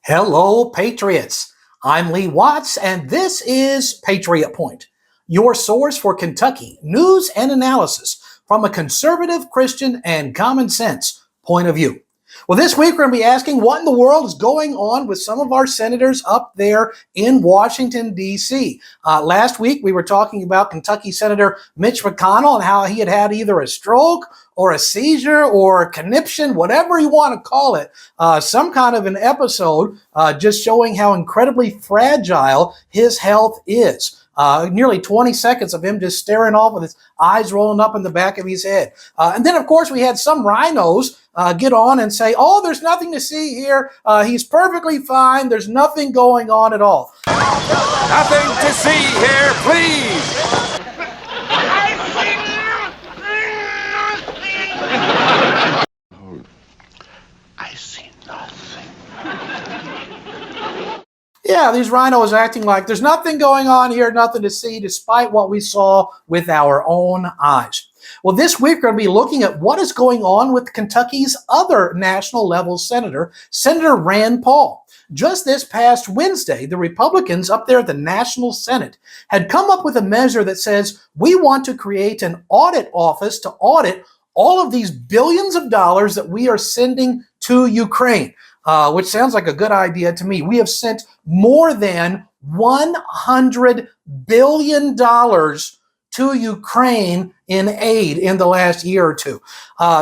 Hello, Patriots. I'm Lee Watts, and this is Patriot Point, your source for Kentucky news and analysis from a conservative, Christian, and common sense point of view. Well, this week we're going to be asking what in the world is going on with some of our senators up there in Washington, D.C. Last week we were talking about Kentucky Senator Mitch McConnell and how he had had either a stroke or a seizure or a conniption, whatever you want to call it, some kind of an episode just showing how incredibly fragile his health is. Nearly 20 seconds of him just staring off with his eyes rolling up in the back of his head. And then, of course, we had some rhinos get on and say, oh, there's nothing to see here. He's perfectly fine. There's nothing going on at all. Nothing to see here, please. I see nothing. Yeah, these rhinos acting like there's nothing going on here, nothing to see, despite what we saw with our own eyes. Well, this week we're going to be looking at what is going on with Kentucky's other national level senator, Senator Rand Paul. Just this past Wednesday, the Republicans up there at the National Senate had come up with a measure that says we want to create an audit office to audit all of these billions of dollars that we are sending to Ukraine, which sounds like a good idea to me. We have sent more than $100 billion to Ukraine in aid in the last year or two.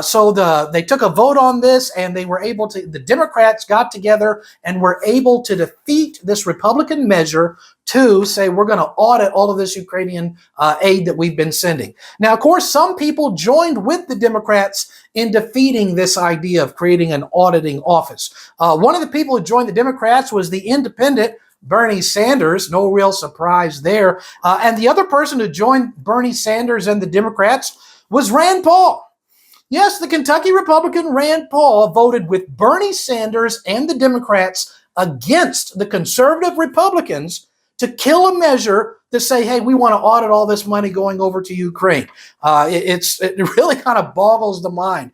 So they took a vote on this, and they were able to, the Democrats got together and were able to defeat this Republican measure to say we're going to audit all of this Ukrainian aid that we've been sending. Now, of course, some people joined with the Democrats in defeating this idea of creating an auditing office. One of the people who joined the Democrats was the independent Bernie Sanders, no real surprise there. And the other person who joined Bernie Sanders and the Democrats was Rand Paul. Yes, the Kentucky Republican Rand Paul voted with Bernie Sanders and the Democrats against the conservative Republicans to kill a measure to say, hey, we want to audit all this money going over to Ukraine. It really kind of boggles the mind.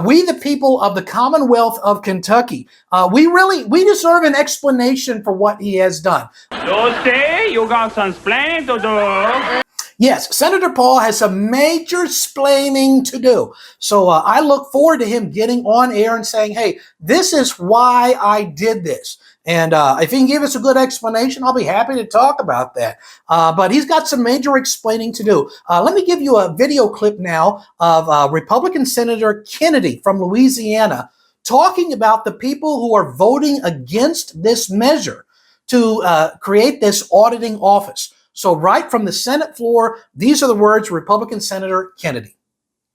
We, the people of the Commonwealth of Kentucky, we deserve an explanation for what he has done. You got some explaining to do. Yes, Senator Paul has some major splaining to do. So I look forward to him getting on air and saying, hey, this is why I did this. And if he can give us a good explanation, I'll be happy to talk about that. But he's got some major explaining to do. Let me give you a video clip now of Republican Senator Kennedy from Louisiana talking about the people who are voting against this measure to create this auditing office. So right from the Senate floor, these are the words of Republican Senator Kennedy.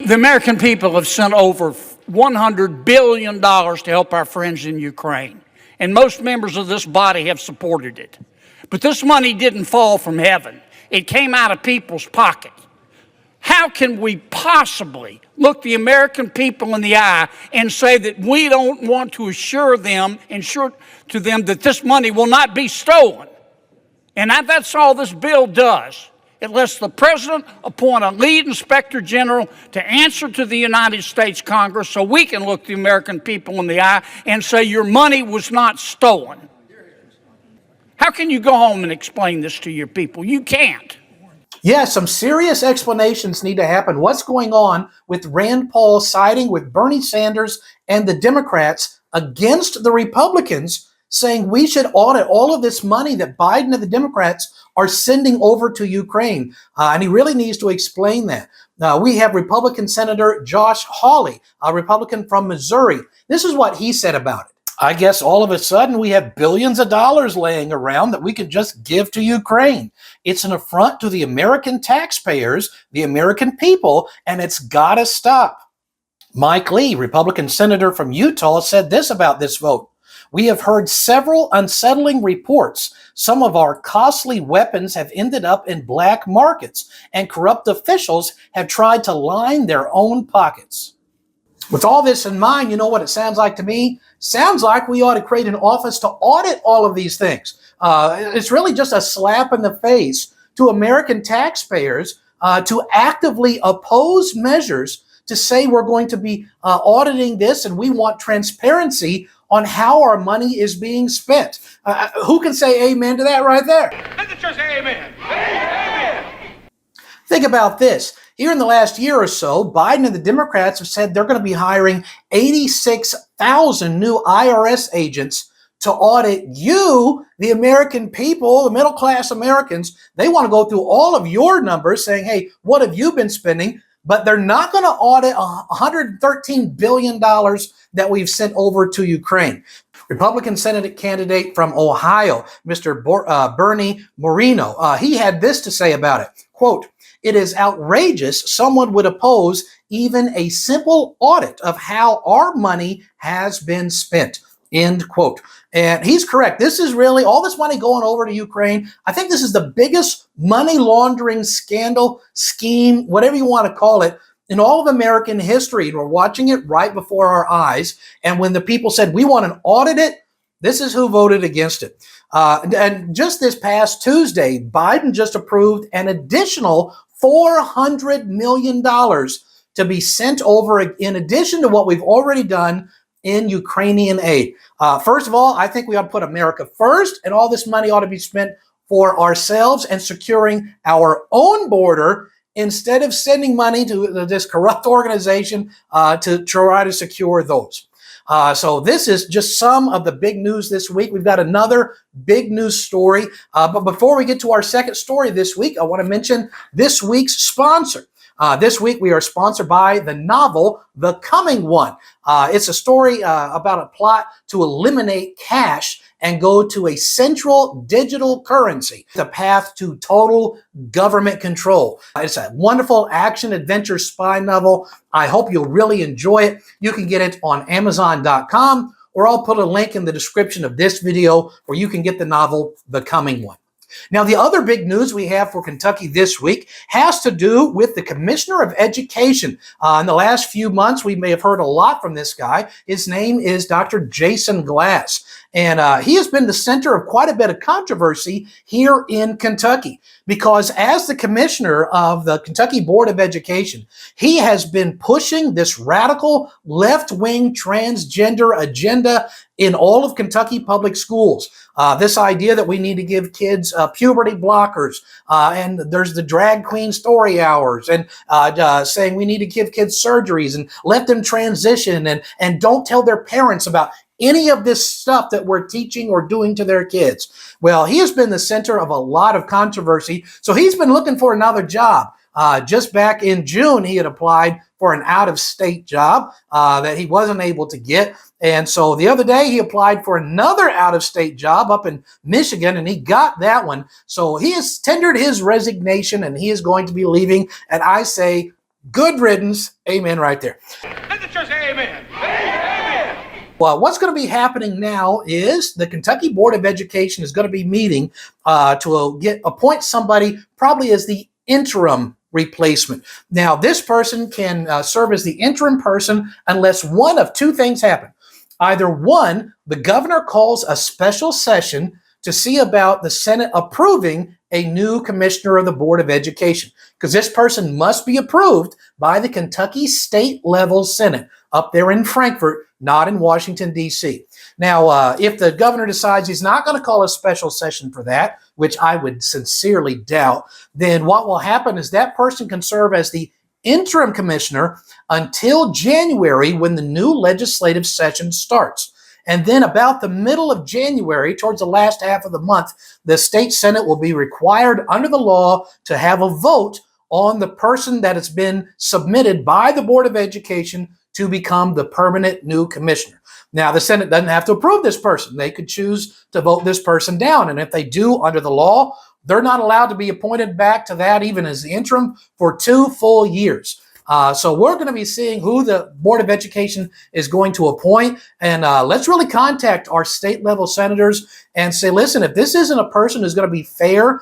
The American people have sent over $100 billion to help our friends in Ukraine. And most members of this body have supported it. But this money didn't fall from heaven. It came out of people's pockets. How can we possibly look the American people in the eye and say that we don't want to assure to them that this money will not be stolen? And that's all this bill does. It lets the president appoint a lead inspector general to answer to the United States Congress so we can look the American people in the eye and say your money was not stolen. How can you go home and explain this to your people? You can't. Yeah, some serious explanations need to happen. What's going on with Rand Paul siding with Bernie Sanders and the Democrats against the Republicans, saying we should audit all of this money that Biden and the Democrats are sending over to Ukraine. And he really needs to explain that. We have Republican Senator Josh Hawley, a Republican from Missouri. This is what he said about it. I guess all of a sudden we have billions of dollars laying around that we can just give to Ukraine. It's an affront to the American taxpayers, the American people, and it's got to stop. Mike Lee, Republican Senator from Utah, said this about this vote. We have heard several unsettling reports. Some of our costly weapons have ended up in black markets, and corrupt officials have tried to line their own pockets. With all this in mind, you know what it sounds like to me? Sounds like we ought to create an office to audit all of these things. It's really just a slap in the face to American taxpayers to actively oppose measures to say we're going to be auditing this and we want transparency on how our money is being spent. Who can say amen to that right there? Let the church say amen. Amen. Think about this. Here in the last year or so, Biden and the Democrats have said they're going to be hiring 86,000 new IRS agents to audit you, the American people, the middle-class Americans. They want to go through all of your numbers saying, hey, what have you been spending? But they're not going to audit $113 billion that we've sent over to Ukraine. Republican Senate candidate from Ohio, Mr. Bernie Moreno, he had this to say about it. Quote, "It is outrageous someone would oppose even a simple audit of how our money has been spent." End quote. And he's correct. This is really all this money going over to Ukraine. I think this is the biggest money laundering scandal, scheme, whatever you want to call it, in all of American history. And we're watching it right before our eyes. And when the people said, we want to audit it, this is who voted against it. And just this past Tuesday, Biden just approved an additional $400 million to be sent over in addition to what we've already done in Ukrainian aid. First of all, I think we ought to put America first, and all this money ought to be spent for ourselves and securing our own border instead of sending money to this corrupt organization to try to secure those. So this is just some of the big news this week. We've got another big news story. But before we get to our second story this week, I want to mention this week's sponsor. This week we are sponsored by the novel, The Coming One. It's a story about a plot to eliminate cash and go to a central digital currency, the path to total government control. It's a wonderful action-adventure spy novel. I hope you'll really enjoy it. You can get it on Amazon.com, or I'll put a link in the description of this video where you can get the novel, The Coming One. Now, the other big news we have for Kentucky this week has to do with the Commissioner of Education. In the last few months, we may have heard a lot from this guy. His name is Dr. Jason Glass, and he has been the center of quite a bit of controversy here in Kentucky because as the commissioner of the Kentucky Board of Education, he has been pushing this radical left-wing transgender agenda in all of Kentucky public schools. This idea that we need to give kids puberty blockers, and there's the drag queen story hours, and saying we need to give kids surgeries and let them transition, and don't tell their parents about any of this stuff that we're teaching or doing to their kids. Well, he has been the center of a lot of controversy, so he's been looking for another job. Just back in June, he had applied for an out-of-state job that he wasn't able to get. And so the other day, he applied for another out-of-state job up in Michigan, and he got that one. So he has tendered his resignation, and he is going to be leaving. And I say, good riddance. Amen right there. Let the church say amen. Amen. Well, what's going to be happening now is the Kentucky Board of Education is going to be meeting to appoint somebody probably as the interim replacement. Now, this person can serve as the interim person unless one of two things happen. Either one, the governor calls a special session to see about the Senate approving a new commissioner of the Board of Education, because this person must be approved by the Kentucky state level Senate up there in Frankfort, not in Washington, D.C. Now, if the governor decides he's not going to call a special session for that, which I would sincerely doubt, then what will happen is that person can serve as the interim commissioner until January when the new legislative session starts. And then about the middle of January, towards the last half of the month, the state Senate will be required under the law to have a vote on the person that has been submitted by the Board of Education to become the permanent new commissioner. Now, the Senate doesn't have to approve this person. They could choose to vote this person down. And if they do, under the law, they're not allowed to be appointed back to that, even as the interim, for 2 full years. So we're going to be seeing who the Board of Education is going to appoint. And let's really contact our state level senators and say, listen, if this isn't a person who's going to be fair,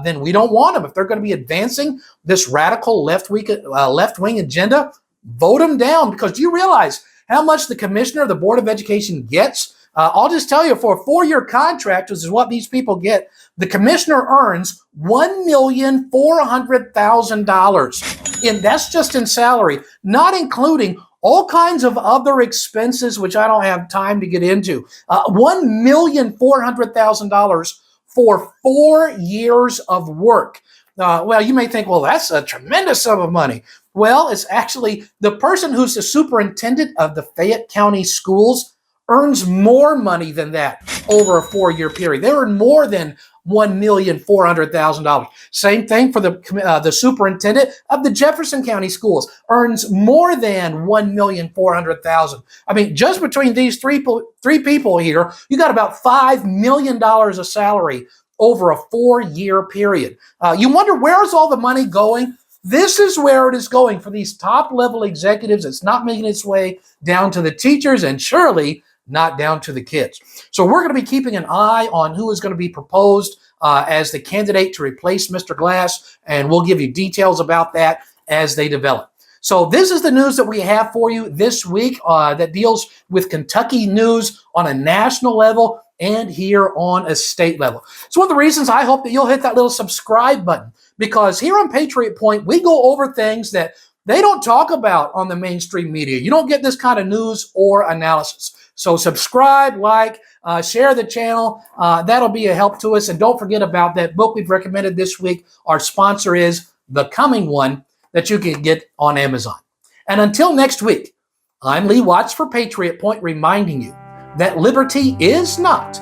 then we don't want them. If they're going to be advancing this radical left-wing agenda, vote them down. Because do you realize how much the commissioner of the Board of Education gets? I'll just tell you, for a 4-year contract, which is what these people get, the commissioner earns $1,400,000. And that's just in salary, not including all kinds of other expenses, which I don't have time to get into. $1,400,000 for 4 years of work. Well, you may think, well, that's a tremendous sum of money. Well, it's actually the person who's the superintendent of the Fayette County schools earns more money than that over a 4-year period. They earn more than $1,400,000. Same thing for the superintendent of the Jefferson County schools, earns more than $1,400,000. I mean, just between these three people here, you got about $5 million of salary over a 4-year period. You wonder, where's all the money going? This is where it is going for these top-level executives. It's not making its way down to the teachers, and surely not down to the kids. So we're going to be keeping an eye on who is going to be proposed as the candidate to replace Mr. Glass, and we'll give you details about that as they develop. So this is the news that we have for you this week that deals with Kentucky news on a national level and here on a state level. It's one of the reasons I hope that you'll hit that little subscribe button, because here on Patriot Point, we go over things that they don't talk about on the mainstream media. You don't get this kind of news or analysis. So subscribe, like, share the channel. That'll be a help to us. And don't forget about that book we've recommended this week. Our sponsor is The Coming One, that you can get on Amazon. And until next week, I'm Lee Watts for Patriot Point, reminding you that liberty is not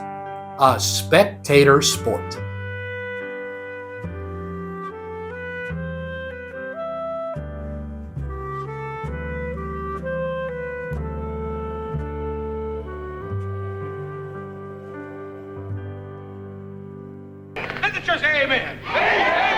a spectator sport. Let the church say amen. Amen.